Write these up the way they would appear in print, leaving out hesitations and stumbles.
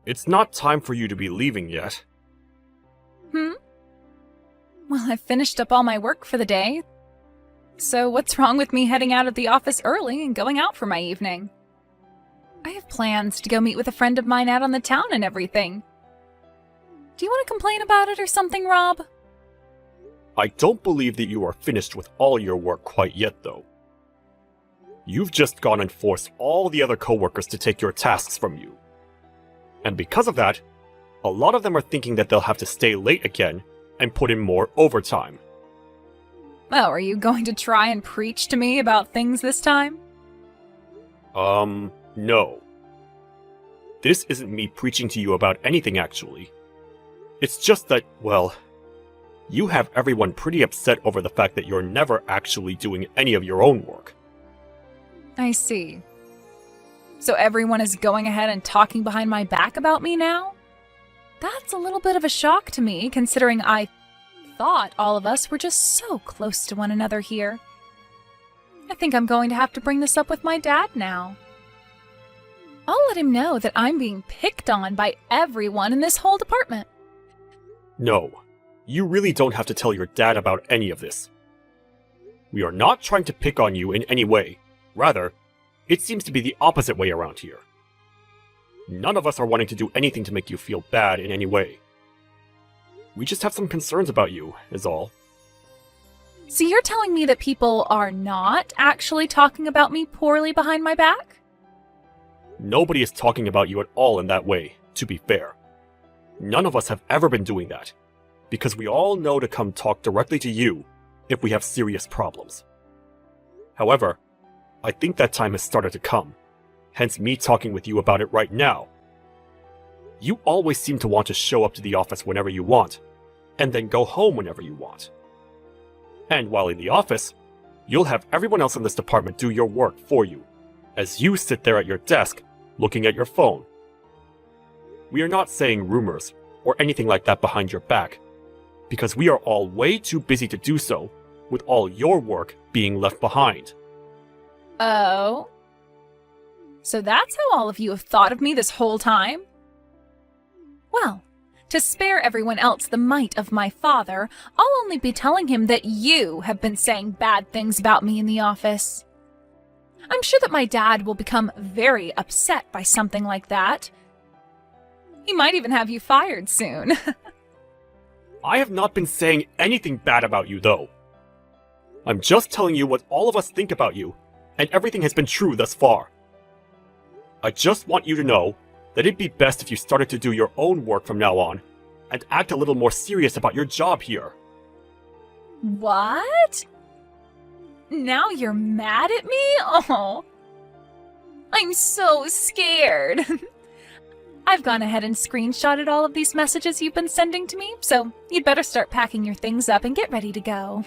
It's not time for you to be leaving yet. Well, I've finished up all my work for the day. So what's wrong with me heading out of the office early and going out for my evening? I have plans to go meet with a friend of mine out on the town and everything. Do you want to complain about it or something, Rob? I don't believe that you are finished with all your work quite yet, though. You've just gone and forced all the other coworkers to take your tasks from you. And because of that, a lot of them are thinking that they'll have to stay late again and put in more overtime. Oh, are you going to try and preach to me about things this time? No. This isn't me preaching to you about anything, actually. It's just that, well, you have everyone pretty upset over the fact that you're never actually doing any of your own work. I see. So everyone is going ahead and talking behind my back about me now? That's a little bit of a shock to me, considering I thought all of us were just so close to one another here. I think I'm going to have to bring this up with my dad now. I'll let him know that I'm being picked on by everyone in this whole department. No, you really don't have to tell your dad about any of this. We are not trying to pick on you in any way. Rather, it seems to be the opposite way around here. None of us are wanting to do anything to make you feel bad in any way. We just have some concerns about you, is all. So you're telling me that people are not actually talking about me poorly behind my back? Nobody is talking about you at all in that way, to be fair. None of us have ever been doing that, because we all know to come talk directly to you if we have serious problems. However, I think that time has started to come, hence me talking with you about it right now. You always seem to want to show up to the office whenever you want, and then go home whenever you want. And while in the office, you'll have everyone else in this department do your work for you, as you sit there at your desk, looking at your phone. We are not saying rumors or anything like that behind your back, because we are all way too busy to do so, with all your work being left behind. Oh? So that's how all of you have thought of me this whole time? Well, to spare everyone else the might of my father, I'll only be telling him that you have been saying bad things about me in the office. I'm sure that my dad will become very upset by something like that. He might even have you fired soon. I have not been saying anything bad about you, though. I'm just telling you what all of us think about you, and everything has been true thus far. I just want you to know that it'd be best if you started to do your own work from now on, and act a little more serious about your job here. What? Now you're mad at me? Oh, I'm so scared. I've gone ahead and screenshotted all of these messages you've been sending to me, so you'd better start packing your things up and get ready to go.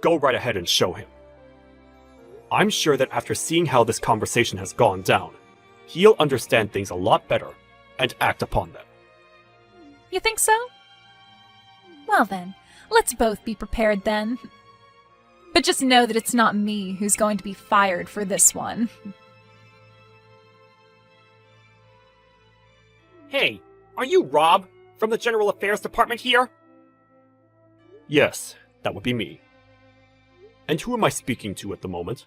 Go right ahead and show him. I'm sure that after seeing how this conversation has gone down, he'll understand things a lot better and act upon them. You think so? Well then, let's both be prepared then. But just know that it's not me who's going to be fired for this one. Hey, are you Rob from the General Affairs Department here? Yes, that would be me. And who am I speaking to at the moment?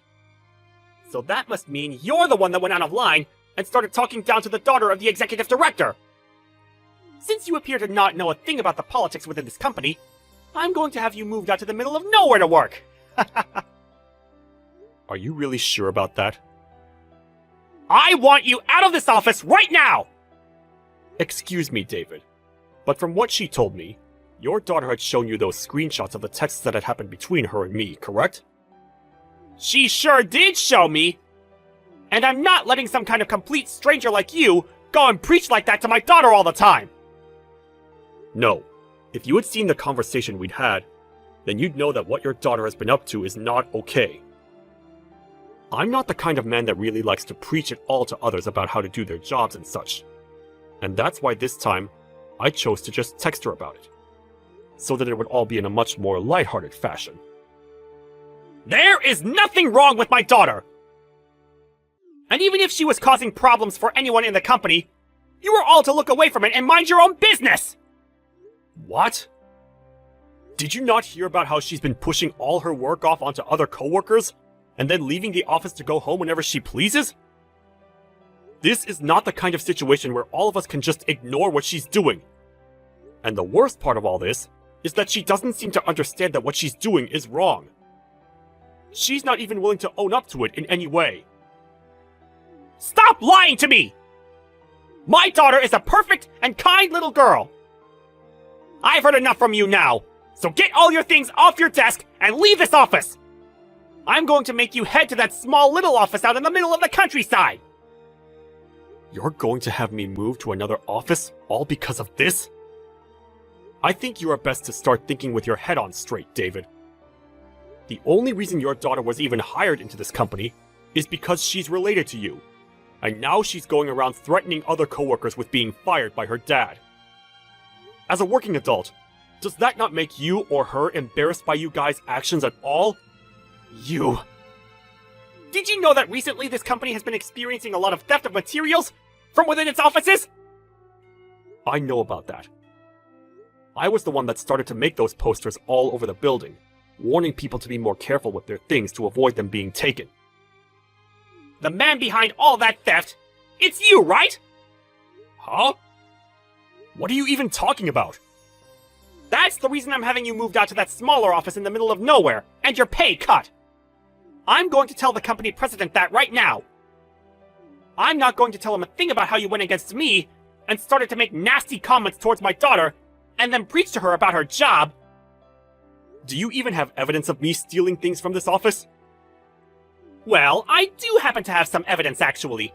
So that must mean you're the one that went out of line and started talking down to the daughter of the executive director. Since you appear to not know a thing about the politics within this company, I'm going to have you moved out to the middle of nowhere to work. Are you really sure about that? I want you out of this office right now! Excuse me, David, but from what she told me, your daughter had shown you those screenshots of the texts that had happened between her and me, correct? She sure did show me! And I'm not letting some kind of complete stranger like you go and preach like that to my daughter all the time! No, if you had seen the conversation we'd had, then you'd know that what your daughter has been up to is not okay. I'm not the kind of man that really likes to preach at all to others about how to do their jobs and such. And that's why this time, I chose to just text her about it, so that it would all be in a much more lighthearted fashion. There is nothing wrong with my daughter! And even if she was causing problems for anyone in the company, you were all to look away from it and mind your own business! What? Did you not hear about how she's been pushing all her work off onto other coworkers, and then leaving the office to go home whenever she pleases? This is not the kind of situation where all of us can just ignore what she's doing. And the worst part of all this is that she doesn't seem to understand that what she's doing is wrong. She's not even willing to own up to it in any way. Stop lying to me! My daughter is a perfect and kind little girl. I've heard enough from you now, so get all your things off your desk and leave this office! I'm going to make you head to that small little office out in the middle of the countryside! You're going to have me move to another office all because of this? I think you are best to start thinking with your head on straight, David. The only reason your daughter was even hired into this company is because she's related to you. And now she's going around threatening other coworkers with being fired by her dad. As a working adult, does that not make you or her embarrassed by you guys' actions at all? You... Did you know that recently this company has been experiencing a lot of theft of materials from within its offices? I know about that. I was the one that started to make those posters all over the building, warning people to be more careful with their things to avoid them being taken. The man behind all that theft, it's you, right? Huh? What are you even talking about? That's the reason I'm having you moved out to that smaller office in the middle of nowhere, and your pay cut. I'm going to tell the company president that right now. I'm not going to tell him a thing about how you went against me and started to make nasty comments towards my daughter and then preach to her about her job. Do you even have evidence of me stealing things from this office? Well, I do happen to have some evidence, actually.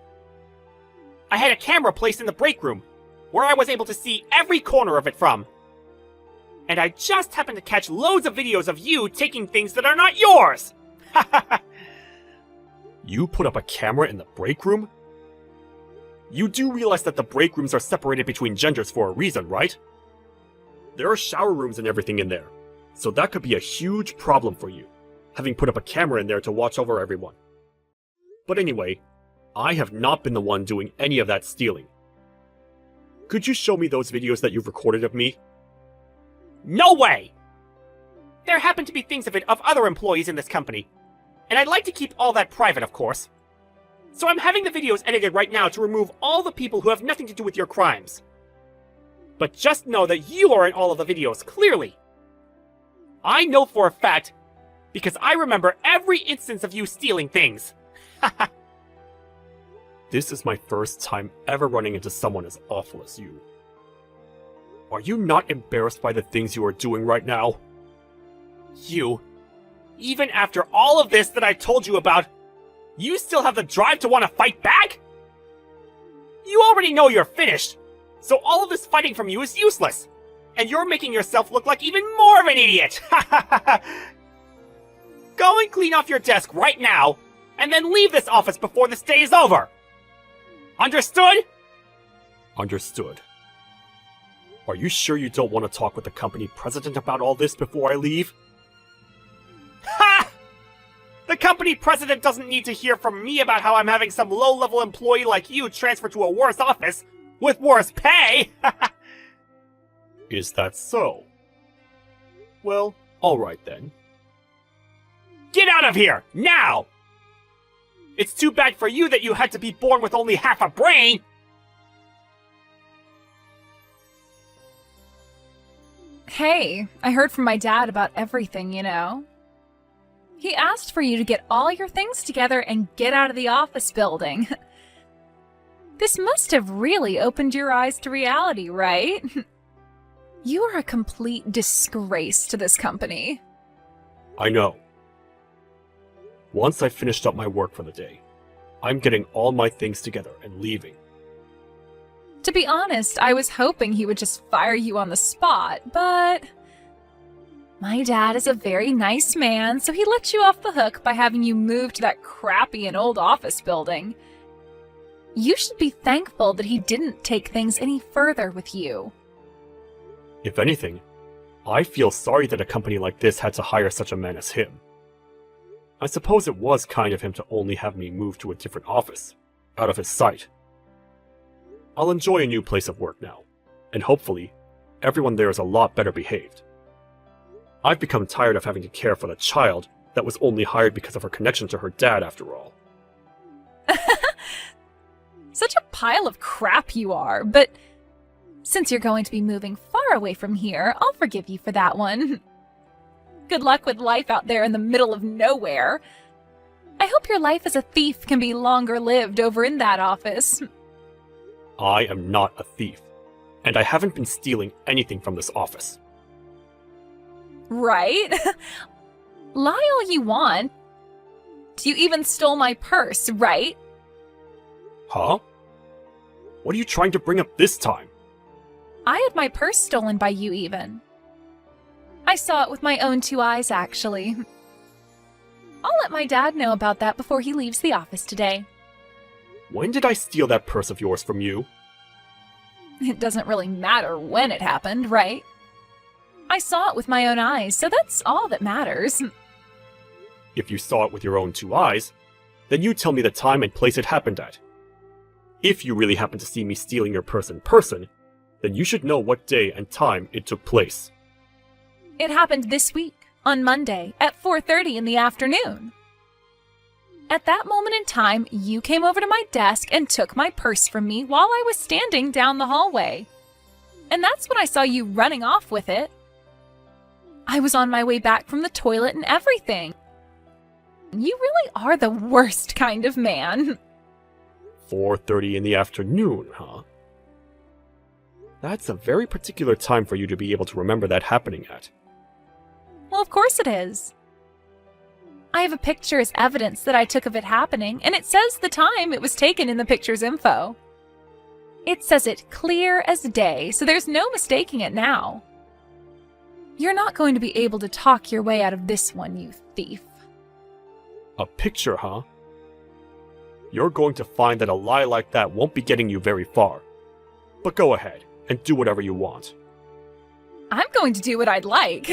I had a camera placed in the break room, where I was able to see every corner of it from. And I just happened to catch loads of videos of you taking things that are not yours! You put up a camera in the break room? You do realize that the break rooms are separated between genders for a reason, right? There are shower rooms and everything in there, so that could be a huge problem for you, having put up a camera in there to watch over everyone. But anyway, I have not been the one doing any of that stealing. Could you show me those videos that you've recorded of me? No way! There happen to be things of it of other employees in this company, and I'd like to keep all that private, of course. So I'm having the videos edited right now to remove all the people who have nothing to do with your crimes. But just know that you are in all of the videos, clearly. I know for a fact, because I remember every instance of you stealing things. This is my first time ever running into someone as awful as you. Are you not embarrassed by the things you are doing right now? You, even after all of this that I told you about, you still have the drive to want to fight back? You already know you're finished, so all of this fighting from you is useless, and you're making yourself look like even more of an idiot! Go and clean off your desk right now, and then leave this office before this day is over! Understood? Understood. Are you sure you don't want to talk with the company president about all this before I leave? Ha! The company president doesn't need to hear from me about how I'm having some low-level employee like you transferred to a worse office with worse pay! Is that so? Well, alright then. Get out of here, now! It's too bad for you that you had to be born with only half a brain! Hey, I heard from my dad about everything, you know. He asked for you to get all your things together and get out of the office building. This must have really opened your eyes to reality, right? You are a complete disgrace to this company. I know. Once I've finished up my work for the day, I'm getting all my things together and leaving. To be honest, I was hoping he would just fire you on the spot, but... My dad is a very nice man, so he let you off the hook by having you move to that crappy and old office building. You should be thankful that he didn't take things any further with you. If anything, I feel sorry that a company like this had to hire such a man as him. I suppose it was kind of him to only have me move to a different office, out of his sight. I'll enjoy a new place of work now, and hopefully, everyone there is a lot better behaved. I've become tired of having to care for the child that was only hired because of her connection to her dad after all. Such a pile of crap you are, but since you're going to be moving far away from here, I'll forgive you for that one. Good luck with life out there in the middle of nowhere. I hope your life as a thief can be longer lived over in that office. I am not a thief, and I haven't been stealing anything from this office. Right? Lie all you want. You even stole my purse, right? Huh? What are you trying to bring up this time? I had my purse stolen by you even. I saw it with my own 2 eyes, actually. I'll let my dad know about that before he leaves the office today. When did I steal that purse of yours from you? It doesn't really matter when it happened, right? I saw it with my own eyes, so that's all that matters. If you saw it with your own 2 eyes, then you tell me the time and place it happened at. If you really happen to see me stealing your purse in person, then you should know what day and time it took place. It happened this week, on Monday, at 4:30 in the afternoon. At that moment in time, you came over to my desk and took my purse from me while I was standing down the hallway. And that's when I saw you running off with it. I was on my way back from the toilet and everything. You really are the worst kind of man. 4:30 in the afternoon, huh? That's a very particular time for you to be able to remember that happening at. Well, of course it is. I have a picture as evidence that I took of it happening, and it says the time it was taken in the picture's info. It says it clear as day, so there's no mistaking it now. You're not going to be able to talk your way out of this one, you thief. A picture, huh? You're going to find that a lie like that won't be getting you very far. But go ahead and do whatever you want. I'm going to do what I'd like.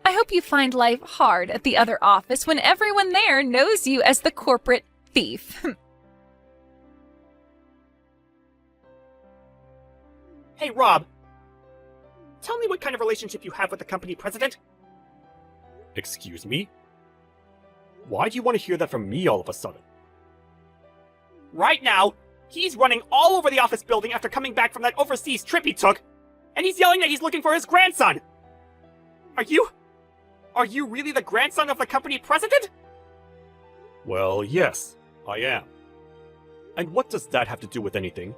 I hope you find life hard at the other office when everyone there knows you as the corporate thief. Hey, Rob. Tell me what kind of relationship you have with the company president? Excuse me? Why do you want to hear that from me all of a sudden? Right now, he's running all over the office building after coming back from that overseas trip he took, and he's yelling that he's looking for his grandson. Are you really the grandson of the company president? Well, yes, I am. And what does that have to do with anything?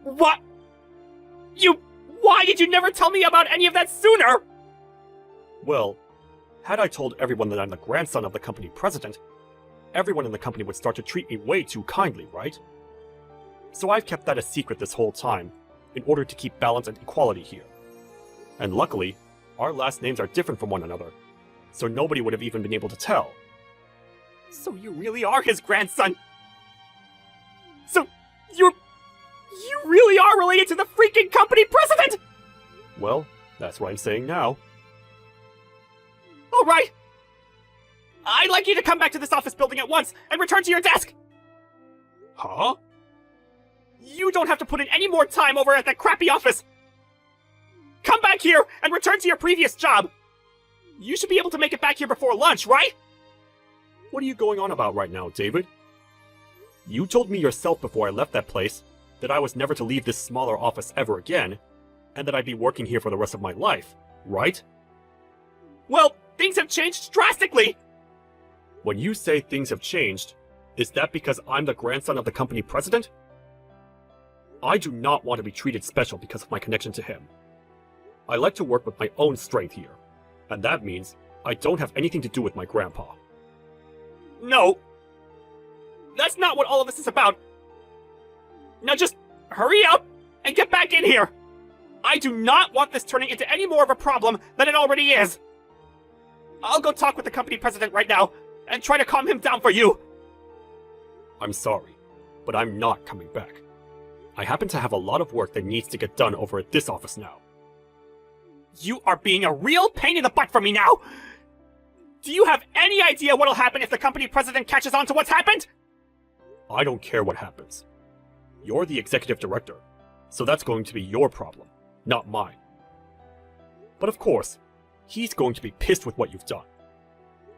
Why did you never tell me about any of that sooner? Well, had I told everyone that I'm the grandson of the company president, everyone in the company would start to treat me way too kindly, right? So I've kept that a secret this whole time, in order to keep balance and equality here. And luckily, our last names are different from one another, so nobody would have even been able to tell. So you really are his grandson? So you really are related to the freaking company president? Well, that's what I'm saying now. All right. I'd like you to come back to this office building at once and return to your desk. Huh? You don't have to put in any more time over at that crappy office. Come back here and return to your previous job. You should be able to make it back here before lunch, right? What are you going on about right now, David? You told me yourself before I left that place that I was never to leave this smaller office ever again, and that I'd be working here for the rest of my life, right? Well, things have changed drastically! When you say things have changed, is that because I'm the grandson of the company president? I do not want to be treated special because of my connection to him. I like to work with my own strength here, and that means I don't have anything to do with my grandpa. No! That's not what all of this is about! Now just hurry up and get back in here! I do not want this turning into any more of a problem than it already is! I'll go talk with the company president right now and try to calm him down for you! I'm sorry, but I'm not coming back. I happen to have a lot of work that needs to get done over at this office now. You are being a real pain in the butt for me now! Do you have any idea what'll happen if the company president catches on to what's happened? I don't care what happens. You're the executive director, so that's going to be your problem, not mine. But of course, he's going to be pissed with what you've done.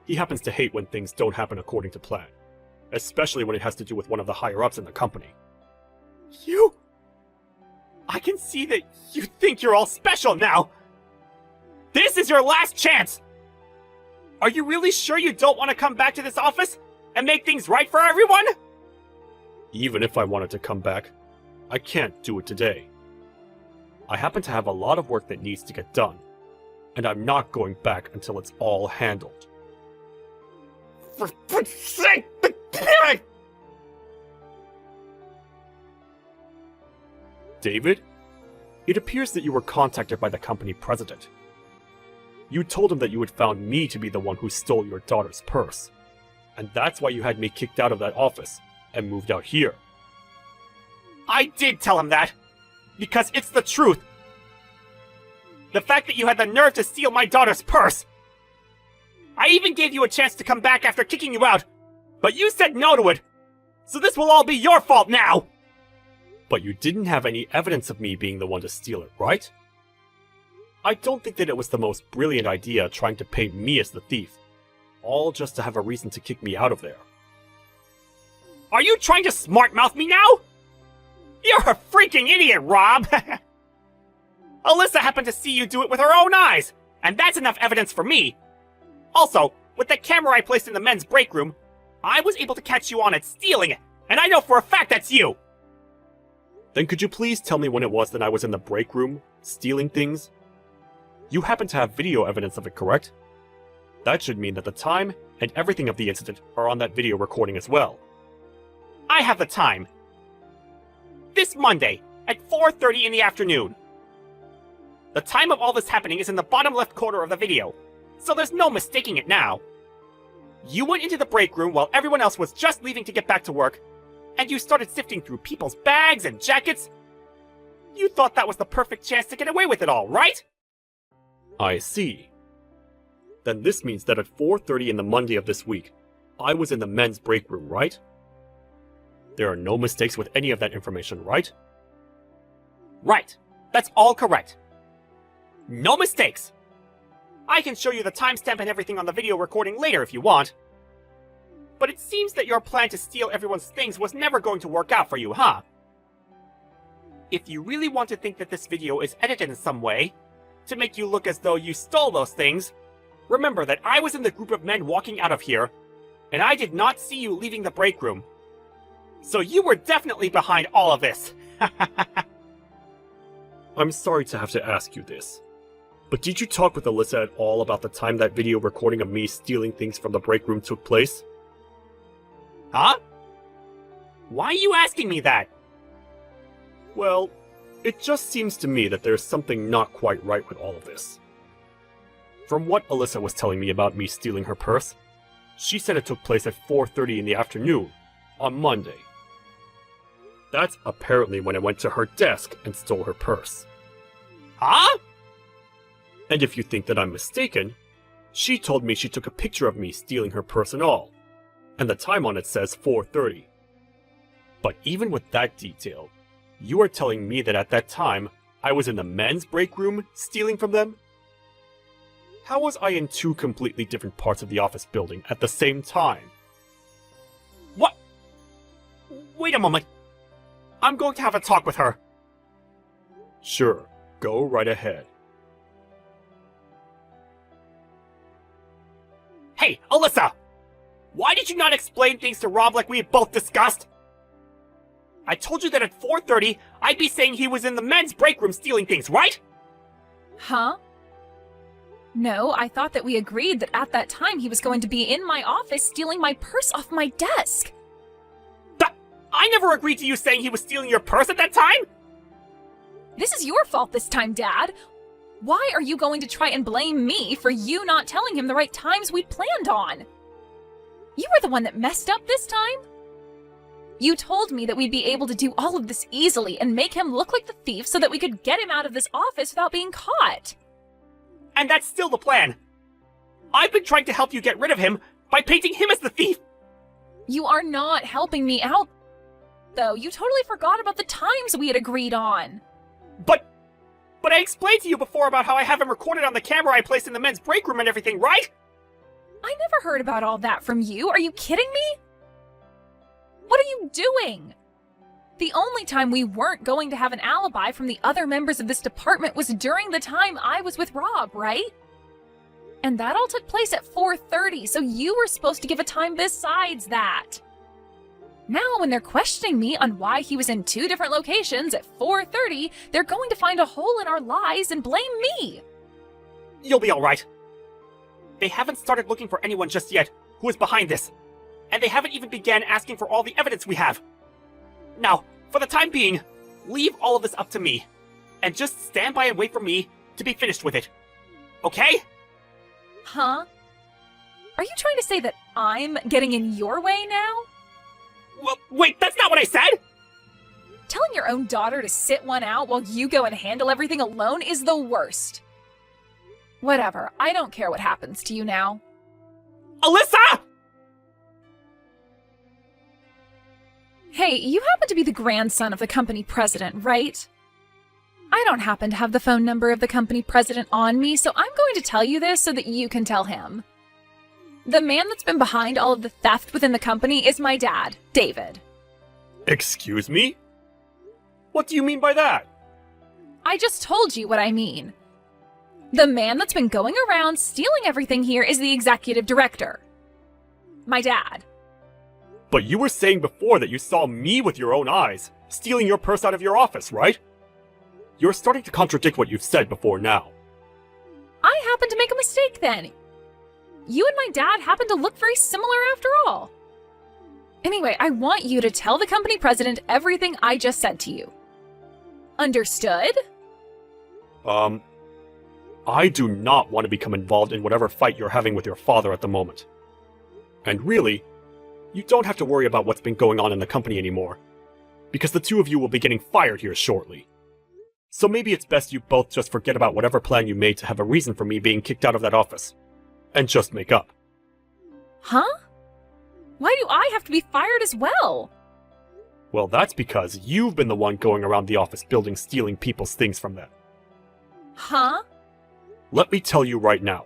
He happens to hate when things don't happen according to plan, especially when it has to do with one of the higher-ups in the company. I can see that you think you're all special now. This is your last chance! Are you really sure you don't want to come back to this office and make things right for everyone? Even if I wanted to come back, I can't do it today. I happen to have a lot of work that needs to get done, and I'm not going back until it's all handled. For fuck's sake! David, it appears that you were contacted by the company president. You told him that you had found me to be the one who stole your daughter's purse, and that's why you had me kicked out of that office and moved out here. I did tell him that, because it's the truth. The fact that you had the nerve to steal my daughter's purse. I even gave you a chance to come back after kicking you out, but you said no to it, so this will all be your fault now! But you didn't have any evidence of me being the one to steal it, right? I don't think that it was the most brilliant idea trying to paint me as the thief, all just to have a reason to kick me out of there. Are you trying to smart-mouth me now? You're a freaking idiot, Rob! Alyssa happened to see you do it with her own eyes, and that's enough evidence for me. Also, with the camera I placed in the men's break room, I was able to catch you on it stealing it, and I know for a fact that's you! Then could you please tell me when it was that I was in the break room, stealing things? You happen to have video evidence of it, correct? That should mean that the time and everything of the incident are on that video recording as well. I have the time. This Monday, at 4:30 in the afternoon. The time of all this happening is in the bottom left corner of the video, so there's no mistaking it now. You went into the break room while everyone else was just leaving to get back to work, and you started sifting through people's bags and jackets. You thought that was the perfect chance to get away with it all, right? I see. Then this means that at 4:30 in the Monday of this week, I was in the men's break room, right? There are no mistakes with any of that information, right? Right. That's all correct. No mistakes. I can show you the timestamp and everything on the video recording later if you want. But it seems that your plan to steal everyone's things was never going to work out for you, huh? If you really want to think that this video is edited in some way, to make you look as though you stole those things, remember that I was in the group of men walking out of here, and I did not see you leaving the break room. So you were definitely behind all of this. I'm sorry to have to ask you this, but did you talk with Alyssa at all about the time that video recording of me stealing things from the break room took place? Huh? Why are you asking me that? Well, it just seems to me that there's something not quite right with all of this. From what Alyssa was telling me about me stealing her purse, she said it took place at 4:30 in the afternoon, on Monday. That's apparently when I went to her desk and stole her purse. Huh? And if you think that I'm mistaken, she told me she took a picture of me stealing her purse and all, and the time on it says 4:30. But even with that detail, you are telling me that at that time, I was in the men's break room stealing from them? How was I in two completely different parts of the office building at the same time? What? Wait a moment. I'm going to have a talk with her. Sure, go right ahead. Hey, Alyssa! Why did you not explain things to Rob like we had both discussed? I told you that at 4:30, I'd be saying he was in the men's break room stealing things, right? Huh? No, I thought that we agreed that at that time he was going to be in my office stealing my purse off my desk. I never agreed to you saying he was stealing your purse at that time! This is your fault this time, Dad. Why are you going to try and blame me for you not telling him the right times we'd planned on? You were the one that messed up this time. You told me that we'd be able to do all of this easily and make him look like the thief so that we could get him out of this office without being caught. And that's still the plan. I've been trying to help you get rid of him by painting him as the thief! You are not helping me out, though. You totally forgot about the times we had agreed on. But I explained to you before about how I have him recorded on the camera I placed in the men's break room and everything, right? I never heard about all that from you. Are you kidding me? What are you doing? The only time we weren't going to have an alibi from the other members of this department was during the time I was with Rob, right? And that all took place at 4:30, so you were supposed to give a time besides that. Now, when they're questioning me on why he was in 2 different locations at 4:30, they're going to find a hole in our lies and blame me. You'll be alright. They haven't started looking for anyone just yet who is behind this. And they haven't even began asking for all the evidence we have. Now, for the time being, leave all of this up to me. And just stand by and wait for me to be finished with it. Okay? Huh? Are you trying to say that I'm getting in your way now? Well, wait, that's not what I said! Telling your own daughter to sit one out while you go and handle everything alone is the worst. Whatever, I don't care what happens to you now. Alyssa! Hey, you happen to be the grandson of the company president, right? I don't happen to have the phone number of the company president on me, so I'm going to tell you this so that you can tell him. The man that's been behind all of the theft within the company is my dad, David. Excuse me? What do you mean by that? I just told you what I mean. The man that's been going around stealing everything here is the executive director. My dad. But you were saying before that you saw me with your own eyes, stealing your purse out of your office, right? You're starting to contradict what you've said before now. I happened to make a mistake then. You and my dad happen to look very similar after all. Anyway, I want you to tell the company president everything I just said to you. Understood? I do not want to become involved in whatever fight you're having with your father at the moment. And really, you don't have to worry about what's been going on in the company anymore, because the 2 of you will be getting fired here shortly. So maybe it's best you both just forget about whatever plan you made to have a reason for me being kicked out of that office, and just make up. Huh? Why do I have to be fired as well? Well, that's because you've been the one going around the office building stealing people's things from them. Huh? Let me tell you right now.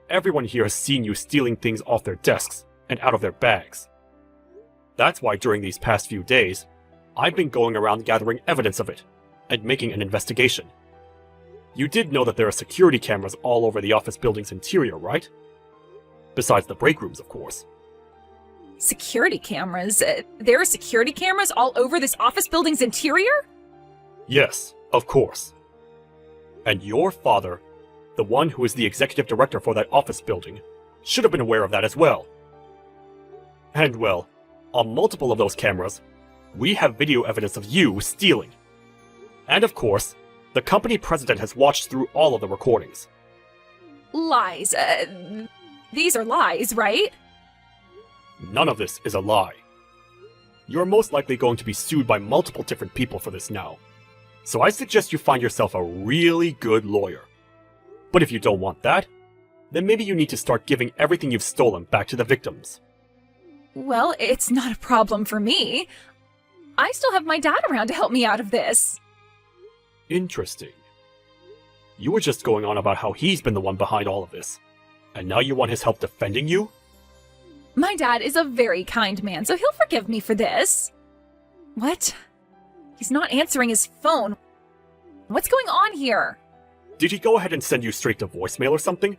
Everyone here has seen you stealing things off their desks and out of their bags. That's why during these past few days, I've been going around gathering evidence of it and making an investigation. You did know that there are security cameras all over the office building's interior, right? Besides the break rooms, of course. Security cameras? There are security cameras all over this office building's interior? Yes, of course. And your father, the one who is the executive director for that office building, should have been aware of that as well. And well, on multiple of those cameras, we have video evidence of you stealing. And of course, the company president has watched through all of the recordings. Lies. These are lies, right? None of this is a lie. You're most likely going to be sued by multiple different people for this now. So I suggest you find yourself a really good lawyer. But if you don't want that, then maybe you need to start giving everything you've stolen back to the victims. Well, it's not a problem for me. I still have my dad around to help me out of this. Interesting. You were just going on about how he's been the one behind all of this. And now you want his help defending you? My dad is a very kind man, so he'll forgive me for this. What? He's not answering his phone. What's going on here? Did he go ahead and send you straight to voicemail or something?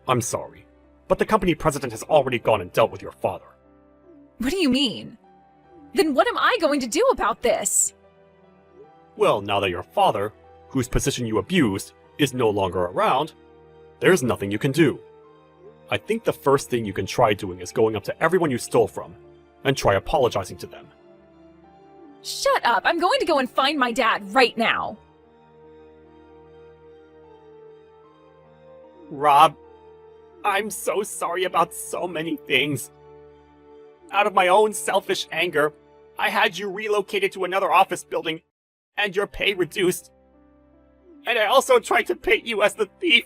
I'm sorry, but the company president has already gone and dealt with your father. What do you mean? Then what am I going to do about this? Well, now that your father, whose position you abused, is no longer around, there's nothing you can do. I think the first thing you can try doing is going up to everyone you stole from, and try apologizing to them. Shut up! I'm going to go and find my dad right now! Rob, I'm so sorry about so many things. Out of my own selfish anger, I had you relocated to another office building, and your pay reduced. And I also tried to paint you as the thief.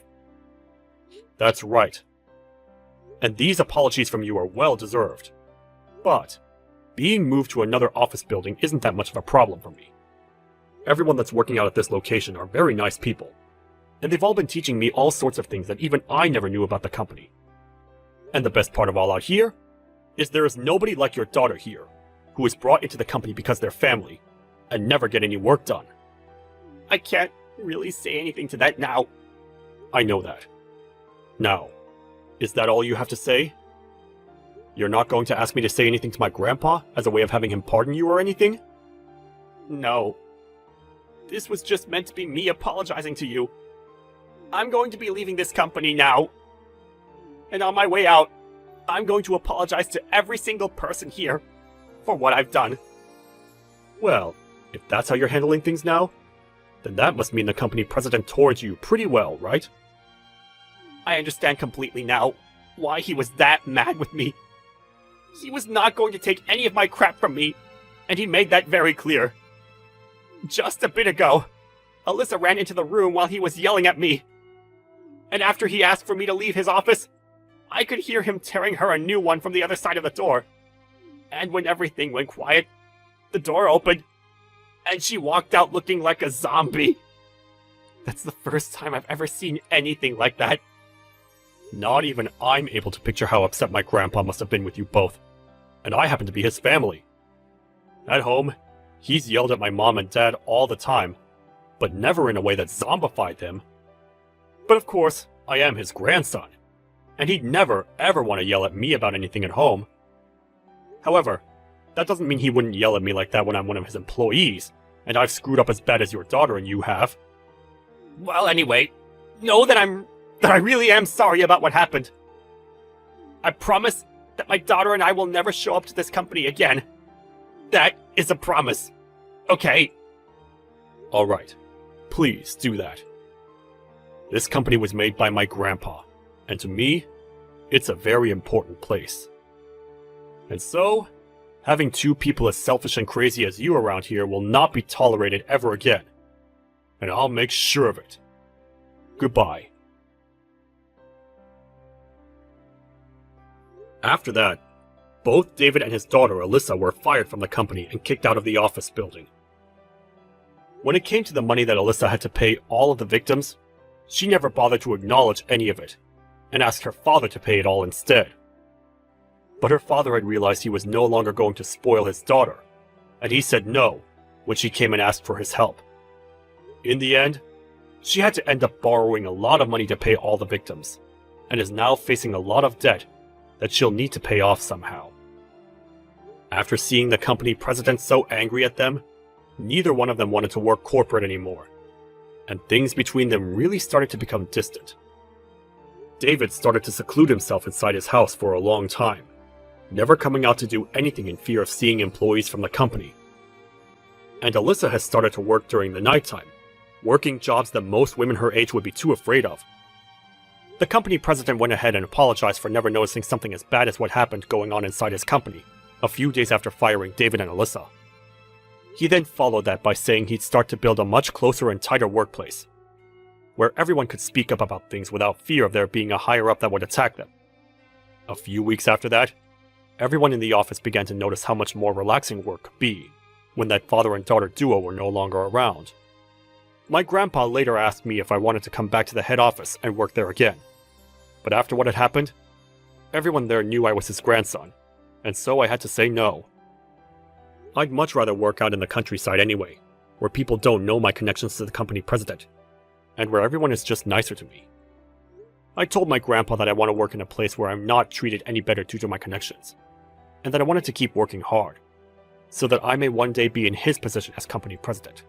That's right. and these apologies from you are well deserved. But being moved to another office building isn't that much of a problem for me. Everyone that's working out at this location are very nice people, and they've all been teaching me all sorts of things that even I never knew about the company. And the best part of all out here is there is nobody like your daughter here who is brought into the company because they're family and never get any work done. I can't really say anything to that now. I know that. Now, is that all you have to say? You're not going to ask me to say anything to my grandpa as a way of having him pardon you or anything? No. This was just meant to be me apologizing to you. I'm going to be leaving this company now. And on my way out, I'm going to apologize to every single person here for what I've done. Well, if that's how you're handling things now, then that must mean the company president towards you pretty well, right? I understand completely now why he was that mad with me. He was not going to take any of my crap from me, and he made that very clear. Just a bit ago, Alyssa ran into the room while he was yelling at me. And after he asked for me to leave his office, I could hear him tearing her a new one from the other side of the door. And when everything went quiet, the door opened, and she walked out looking like a zombie. That's the first time I've ever seen anything like that. Not even I'm able to picture how upset my grandpa must have been with you both. And I happen to be his family. At home, he's yelled at my mom and dad all the time, but never in a way that zombified them. But of course, I am his grandson, and he'd never ever want to yell at me about anything at home. However, that doesn't mean he wouldn't yell at me like that when I'm one of his employees, and I've screwed up as bad as your daughter and you have. Well, anyway, know that I really am sorry about what happened. I promise that my daughter and I will never show up to this company again. That is a promise. Okay? Alright. Please do that. This company was made by my grandpa, and to me, it's a very important place. And so, having two people as selfish and crazy as you around here will not be tolerated ever again. And I'll make sure of it. Goodbye. After that, both David and his daughter Alyssa were fired from the company and kicked out of the office building. When it came to the money that Alyssa had to pay all of the victims, she never bothered to acknowledge any of it, and asked her father to pay it all instead. But her father had realized he was no longer going to spoil his daughter, and he said no when she came and asked for his help. In the end, she had to end up borrowing a lot of money to pay all the victims, and is now facing a lot of debt that she'll need to pay off somehow. After seeing the company president so angry at them, neither one of them wanted to work corporate anymore, and things between them really started to become distant. David started to seclude himself inside his house for a long time, never coming out to do anything in fear of seeing employees from the company. And Alyssa has started to work during the nighttime, working jobs that most women her age would be too afraid of. The company president went ahead and apologized for never noticing something as bad as what happened going on inside his company, a few days after firing David and Alyssa. He then followed that by saying he'd start to build a much closer and tighter workplace, where everyone could speak up about things without fear of there being a higher-up that would attack them. A few weeks after that, everyone in the office began to notice how much more relaxing work could be when that father and daughter duo were no longer around. My grandpa later asked me if I wanted to come back to the head office and work there again. But after what had happened, everyone there knew I was his grandson, and so I had to say no. I'd much rather work out in the countryside anyway, where people don't know my connections to the company president, and where everyone is just nicer to me. I told my grandpa that I want to work in a place where I'm not treated any better due to my connections, and that I wanted to keep working hard, so that I may one day be in his position as company president.